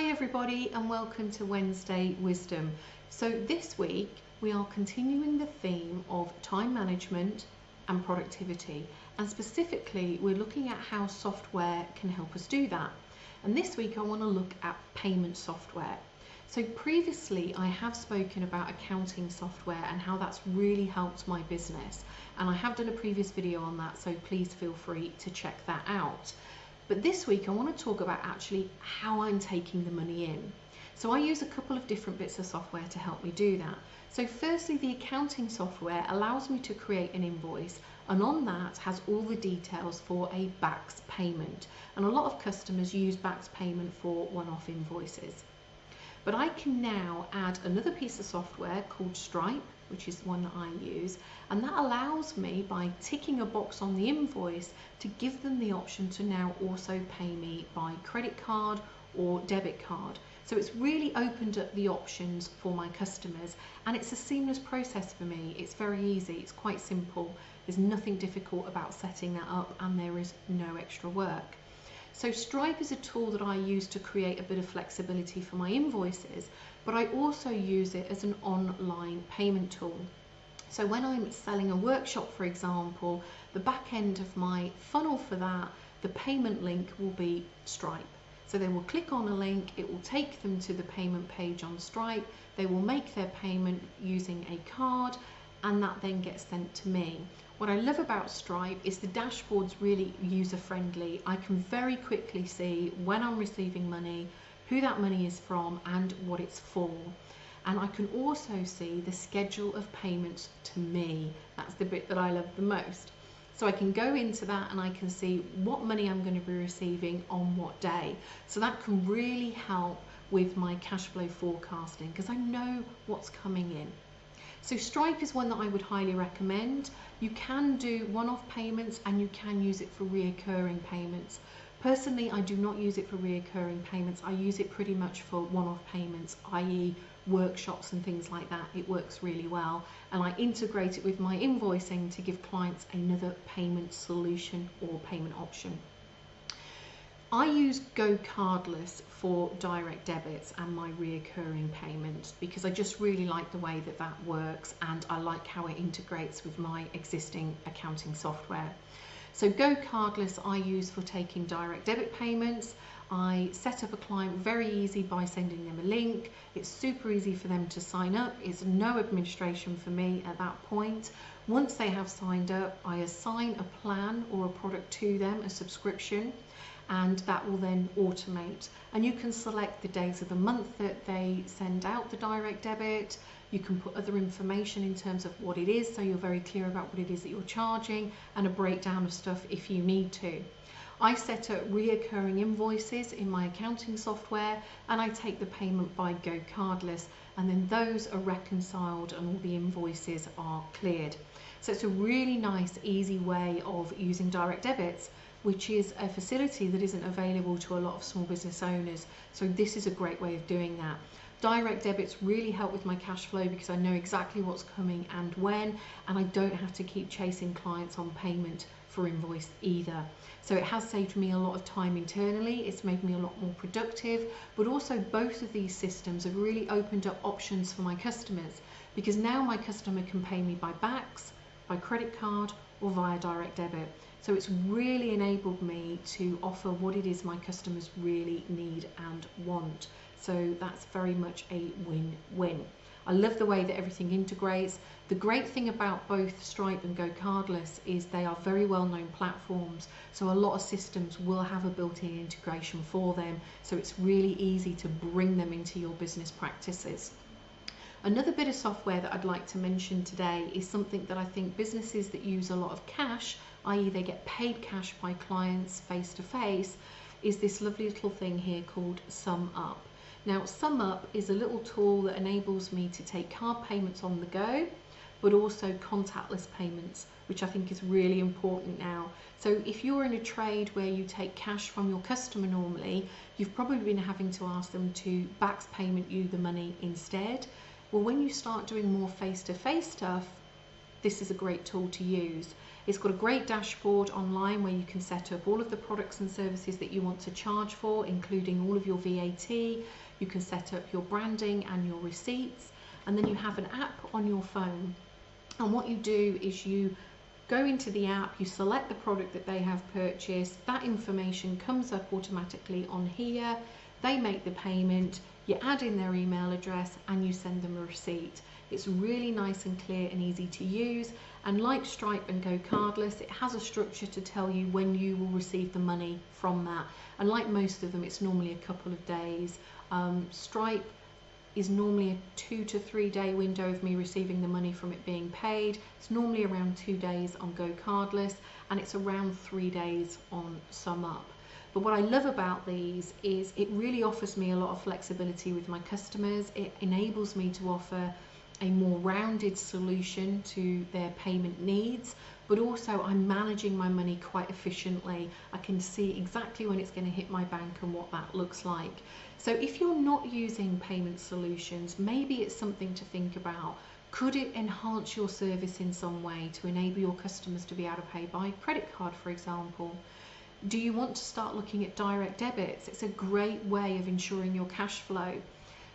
Hi everybody and welcome to Wednesday Wisdom. So this week we are continuing the theme of time management and productivity, and specifically we're looking at how software can help us do that. And this week I want to look at payment software. So previously I have spoken about accounting software and how that's really helped my business, and I have done a previous video on that, so please feel free to check that out. But this week I want to talk about actually how I'm taking the money in. So I use a couple of different bits of software to help me do that. So firstly, the accounting software allows me to create an invoice, and on that has all the details for a backs payment. And a lot of customers use backs payment for one-off invoices. But I can now add another piece of software called Stripe, which is one that I use, and that allows me, by ticking a box on the invoice, to give them the option to now also pay me by credit card or debit card. So it's really opened up the options for my customers, and it's a seamless process for me. It's very easy, it's quite simple, there's nothing difficult about setting that up, and there is no extra work. So Stripe is a tool that I use to create a bit of flexibility for my invoices, but I also use it as an online payment tool. So when I'm selling a workshop, for example, the back end of my funnel for that, the payment link will be Stripe. So they will click on a link, it will take them to the payment page on Stripe, they will make their payment using a card, and that then gets sent to me. What I love about Stripe is the dashboard's really user-friendly. I can very quickly see when I'm receiving money, who that money is from, and what it's for. And I can also see the schedule of payments to me. That's the bit that I love the most. So I can go into that and I can see what money I'm going to be receiving on what day. So that can really help with my cash flow forecasting, because I know what's coming in. So Stripe is one that I would highly recommend. You can do one-off payments and you can use it for reoccurring payments. Personally, I do not use it for reoccurring payments. I use it pretty much for one-off payments, i.e. workshops and things like that. It works really well, and I integrate it with my invoicing to give clients another payment solution or payment option. I use GoCardless for direct debits and my reoccurring payments because I just really like the way that that works, and I like how it integrates with my existing accounting software. So GoCardless I use for taking direct debit payments. I set up a client very easy by sending them a link. It's super easy for them to sign up. It's no administration for me at that point. Once they have signed up, I assign a plan or a product to them, a subscription, and that will then automate. And you can select the days of the month that they send out the direct debit. You can put other information in terms of what it is, so you're very clear about what it is that you're charging, and a breakdown of stuff if you need to. I set up reoccurring invoices in my accounting software, and I take the payment by GoCardless, and then those are reconciled and all the invoices are cleared. So it's a really nice, easy way of using direct debits, which is a facility that isn't available to a lot of small business owners. So this is a great way of doing that. Direct debits really help with my cash flow because I know exactly what's coming and when, and I don't have to keep chasing clients on payment for invoice either. So it has saved me a lot of time internally, it's made me a lot more productive, but also both of these systems have really opened up options for my customers, because now my customer can pay me by backs, by credit card, or via direct debit. So it's really enabled me to offer what it is my customers really need and want. So that's very much a win-win. I love the way that everything integrates. The great thing about both Stripe and GoCardless is they are very well-known platforms, so a lot of systems will have a built-in integration for them, so it's really easy to bring them into your business practices. Another bit of software that I'd like to mention today is something that I think businesses that use a lot of cash, i.e. they get paid cash by clients face-to-face, is this lovely little thing here called SumUp. Now SumUp is a little tool that enables me to take card payments on the go, but also contactless payments, which I think is really important now. So if you're in a trade where you take cash from your customer normally, you've probably been having to ask them to backs payment you the money instead. Well, when you start doing more face-to-face stuff, this is a great tool to use. It's got a great dashboard online where you can set up all of the products and services that you want to charge for, including all of your VAT. You can set up your branding and your receipts, and then you have an app on your phone. And what you do is you go into the app, you select the product that they have purchased, that information comes up automatically on here, they make the payment, you add in their email address and you send them a receipt. It's really nice and clear and easy to use, and like Stripe and GoCardless, it has a structure to tell you when you will receive the money from that, and like most of them it's normally a couple of days. Stripe is normally a 2 to 3 day window of me receiving the money from it being paid. It's normally around 2 days on GoCardless, and it's around 3 days on SumUp. But what I love about these is it really offers me a lot of flexibility with my customers. It enables me to offer a more rounded solution to their payment needs, but also I'm managing my money quite efficiently. I can see exactly when it's going to hit my bank and what that looks like. So if you're not using payment solutions, maybe it's something to think about. Could it enhance your service in some way to enable your customers to be able to pay by credit card, for example? Do you want to start looking at direct debits? It's a great way of ensuring your cash flow.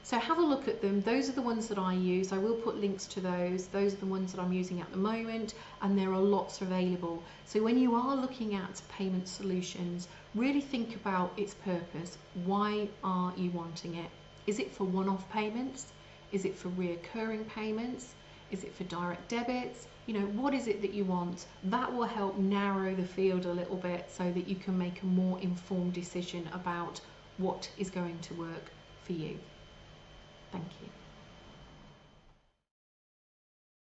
So have a look at them. Those are the ones that I use. I will put links to those. Those are the ones that I'm using at the moment, and there are lots available. So when you are looking at payment solutions, really think about its purpose. Why are you wanting it? Is it for one-off payments? Is it for reoccurring payments? Is it for direct debits? You know, what is it that you want? That will help narrow the field a little bit so that you can make a more informed decision about what is going to work for you. Thank you.